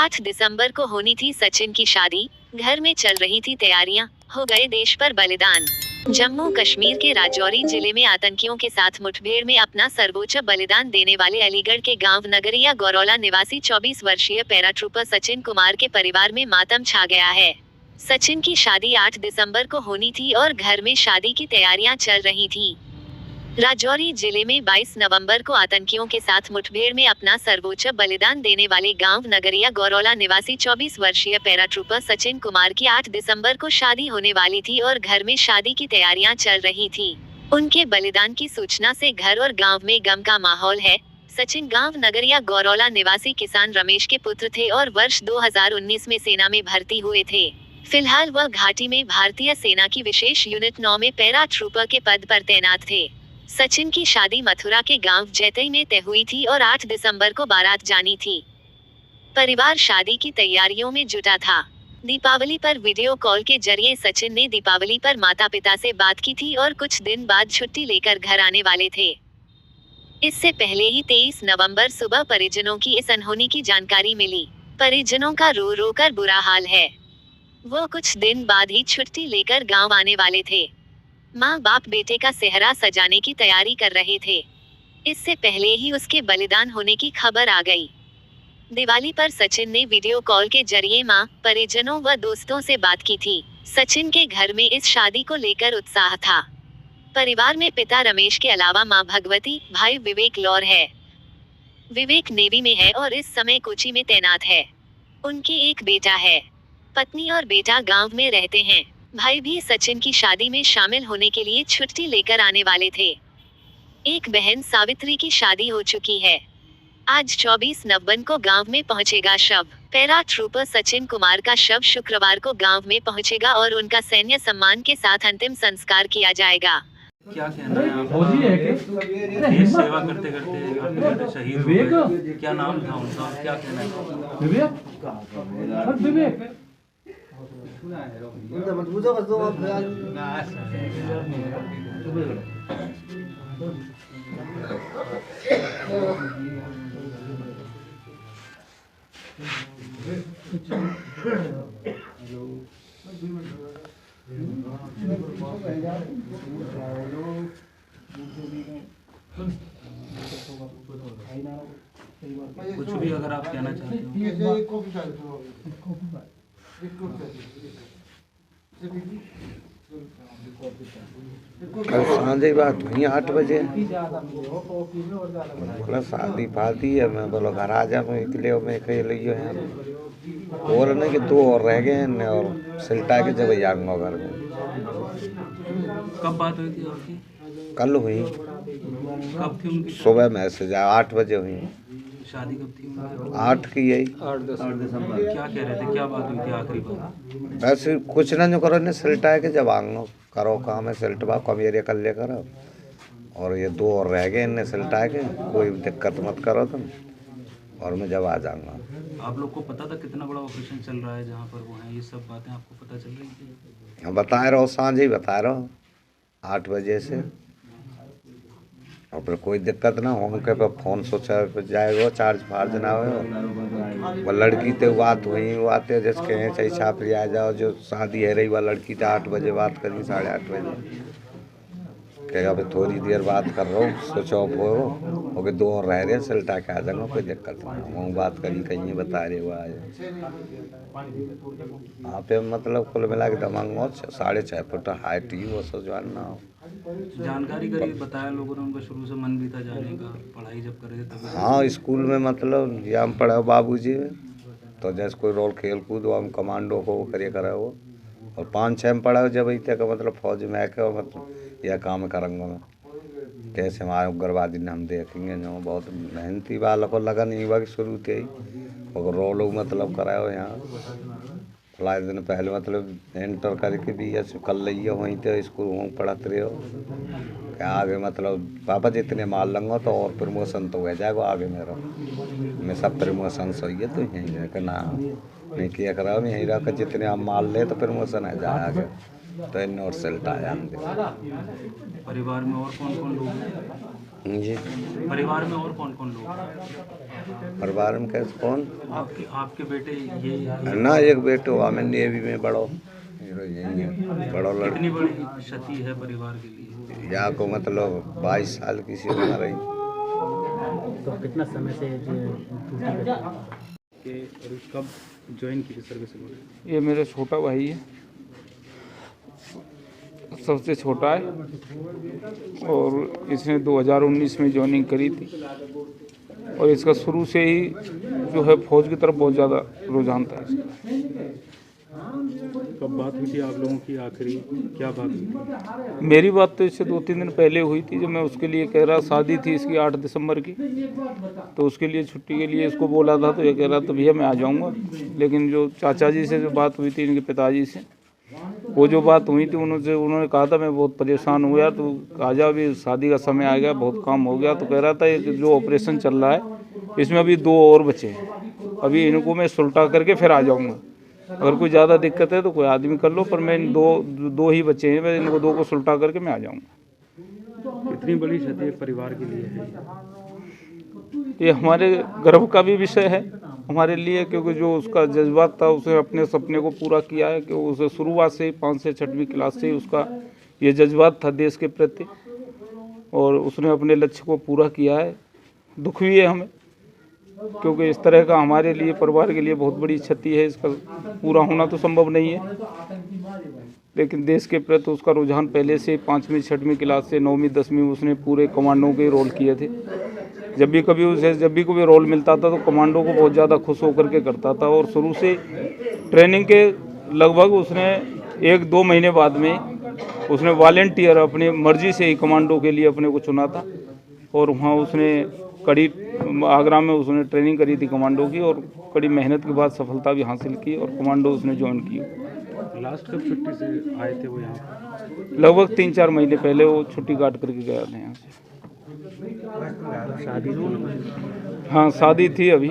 8 दिसंबर को होनी थी सचिन की शादी, घर में चल रही थी तैयारियां, हो गए देश पर बलिदान। जम्मू कश्मीर के राजौरी जिले में आतंकियों के साथ मुठभेड़ में अपना सर्वोच्च बलिदान देने वाले अलीगढ़ के गांव नगरिया गौरौला निवासी 24 वर्षीय पैराट्रूपर सचिन कुमार के परिवार में मातम छा गया है। सचिन की शादी 8 दिसंबर को होनी थी और घर में शादी की तैयारियां चल रही थी। राजौरी जिले में 22 नवंबर को आतंकियों के साथ मुठभेड़ में अपना सर्वोच्च बलिदान देने वाले गांव नगरिया गौरौला निवासी 24 वर्षीय पैराट्रूपर सचिन कुमार की 8 दिसंबर को शादी होने वाली थी और घर में शादी की तैयारियां चल रही थी। उनके बलिदान की सूचना से घर और गांव में गम का माहौल है। सचिन गांव नगरिया गौरौला निवासी किसान रमेश के पुत्र थे और वर्ष 2019 में सेना में भर्ती हुए थे। फिलहाल वह घाटी में भारतीय सेना की विशेष यूनिट 9 में पैराट्रूपर के पद पर तैनात थे। सचिन की शादी मथुरा के गांव जैतई में तय हुई थी और 8 दिसंबर को बारात जानी थी। परिवार शादी की तैयारियों में जुटा था। दीपावली पर वीडियो कॉल के जरिए सचिन ने दीपावली पर माता पिता से बात की थी और कुछ दिन बाद छुट्टी लेकर घर आने वाले थे। इससे पहले ही 23 नवंबर सुबह परिजनों की इस अनहोनी की जानकारी मिली। परिजनों का रो रो कर बुरा हाल है। वो कुछ दिन बाद ही छुट्टी लेकर गाँव आने वाले थे। माँ बाप बेटे का सेहरा सजाने की तैयारी कर रहे थे। इससे पहले ही उसके बलिदान होने की खबर आ गई। दिवाली पर सचिन ने वीडियो कॉल के जरिए माँ, परिजनों व दोस्तों से बात की थी। सचिन के घर में इस शादी को लेकर उत्साह था। परिवार में पिता रमेश के अलावा माँ भगवती, भाई विवेक लौर है। विवेक नेवी में है और इस समय कोची में तैनात है। उनके एक बेटा है। पत्नी और बेटा गांव में रहते हैं। भाई भी सचिन की शादी में शामिल होने के लिए छुट्टी लेकर आने वाले थे। एक बहन सावित्री की शादी हो चुकी है। आज 24 नवंबर को गांव में पहुंचेगा शव। पैराट्रूपर सचिन कुमार का शव शुक्रवार को गांव में पहुंचेगा और उनका सैन्य सम्मान के साथ अंतिम संस्कार किया जाएगा। क्या कहना है आपका? देश सेवा करते करते आपके बेटे शहीद हुए, क्या नाम था उनका, क्या कहना है? विवेक कुछ भी अगर आप कहना चाहते हो। कल सांझे बात हुई 8 बजे, बोला शादी फादी है। मैं बोला घर आ जा, मैं इसलिए मैं कहीं लियो है और नहीं कि 2 और रह गए हैं और सिलटा के जब जाऊंगा घर में। कब बात हुई थी आपकी? कल हुई। कब थी उनकी सुबह मैसेज 8 बजे हुई। शादी कब थी उनकी? 8 की यही। 8 दिसंबर। क्या कह रहे थे, क्या बात हुई थी आखिरी बार? वैसे कुछ ना जो करो ने सिलटा के जब आंगनो करो काम है सिलटवा कमेरिया कर ले करो और ये 2 और रह गए इन्हें सिलटा के, कोई दिक्कत मत करो तुम और मैं जब आ जाऊंगा। आप लोग को पता था कितना बड़ा ऑपरेशन चल रहा है जहाँ पर वो है, ये सब बातें आपको पता चल रही थी? हम बताए रहो, सांझे ही बताए रहो 8 बजे से। और फिर कोई दिक्कत ना हो के पर फोन सोचा जाएगा, चार्ज फार्ज ना हो। वो लड़की ते बात हुई बात है जिसके हैं चाहे छाप आ जाओ, जो शादी है रही वह लड़की तो 8 बजे बात करी, 8:30 बजे कहेगा अभी थोड़ी देर बात कर रहा हूँ, स्विच ऑफ हो गए 2 और रह रहे सिलटा के आ जाऊंगा, कोई दिक्कत नहीं। वहाँ बात करी कहीं बता रहे हुआ है वहाँ पे, मतलब कुल मिला के दमांग 6.5 फुट हाइट ही वो सो जानना हो। जानकारी करी, बताया लोगों ने उनका शुरू से मन भी था जाने का, पढ़ाई जब कर रहे थे। हाँ स्कूल में मतलब या हम पढ़े बाबूजी में, तो जैसे कोई रोल खेल कूद हम कमांडो को करे करे वो, और 5-6 में पढ़ा जब इतने का मतलब फौज में आके मतलब यह काम करेंगे मैं कैसे हमारे उग्रवादी ने हम देखेंगे। जो बहुत मेहनती वालों को लगा नहीं हुआ कि शुरू थे ही और रोल मतलब कराए हो यहाँ। फलाए दिन पहले मतलब इंटर करके भी ऐसे कर ली हो वहीं तो स्कूल वहाँ पढ़ते रहे हो क्या आगे मतलब पापा जितने माल लूँगा तो और प्रमोशन तो हो जाएगा आगे मेरा। मैं सब प्रमोशन सही है तो यहीं है कि ना नहीं किया करा यहीं रह कर जितने आप माल ले तो प्रमोशन है जाए आगे तो इन और सेल्टा परिवार में और कौन कौन लोग हैं? जी परिवार में और कौन कौन लोग हैं? परिवार में कैसे कौन आपके आपके बेटे ये ना एक बेटो हमें नेवी में बड़ो यही है बड़ो लड़की। कितनी बड़ी क्षति है परिवार के लिए? या को मतलब 22 साल की सी उम्र रही। तो कितना समय से ड्यूटी कब ज्वाइन की सर्विस में? ये मेरा छोटा भाई है, सबसे छोटा है, और इसने 2019 में ज्वाइनिंग करी थी, और इसका शुरू से ही जो है फौज की तरफ बहुत ज़्यादा रुझान था इसका। कब बात हुई थी आप लोगों की आखिरी, क्या बात हुई थी? मेरी बात तो इससे 2-3 दिन पहले हुई थी, जब मैं उसके लिए कह रहा, शादी थी इसकी 8 दिसंबर की, तो उसके लिए छुट्टी के लिए इसको बोला था, तो ये कह रहा था भैया मैं आ जाऊंगा। लेकिन जो चाचा जी से जो बात हुई थी, इनके पिताजी से, वो जो बात हुई थी उन्होंने कहा था मैं बहुत परेशान हूँ यार, तू आ जा, अभी शादी का समय आ गया, बहुत काम हो गया। तो कह रहा था ये जो ऑपरेशन चल रहा है इसमें अभी 2 और बचे हैं, अभी इनको मैं सुलटा करके फिर आ जाऊँगा, अगर कोई ज़्यादा दिक्कत है तो कोई आदमी कर लो, पर मैं दो ही बच्चे हैं, मैं इनको 2 को सुलटा करके मैं आ जाऊँगा। कितनी बड़ी क्षति परिवार के लिए है? ये हमारे गर्व का भी विषय है हमारे लिए, क्योंकि जो उसका जज्बात था उसने अपने सपने को पूरा किया है, कि उसे शुरुआत से 5 से 6वीं क्लास से ही उसका ये जज्बात था देश के प्रति, और उसने अपने लक्ष्य को पूरा किया है। दुख भी है हमें, क्योंकि इस तरह का हमारे लिए, परिवार के लिए बहुत बड़ी क्षति है, इसका पूरा होना तो संभव नहीं है, लेकिन देश के प्रति उसका रुझान पहले से 5वीं 6वीं क्लास से 9वीं 10वीं में उसने पूरे कमांडो के रोल किए थे। जब भी कभी रोल मिलता था तो कमांडो को बहुत ज़्यादा खुश होकर के करता था, और शुरू से ट्रेनिंग के लगभग उसने 1-2 महीने बाद में उसने वॉलंटियर अपनी मर्जी से ही कमांडो के लिए अपने को चुना था, और वहाँ उसने आगरा में उसने ट्रेनिंग करी थी कमांडो की, और कड़ी मेहनत के बाद सफलता भी हासिल की, और कमांडो उसने ज्वाइन की। लास्ट कब छुट्टी से आए थे वो यहाँ पर? लगभग 3-4 महीने पहले वो छुट्टी काट करके गया था यहाँ से। शादी? हाँ शादी थी अभी,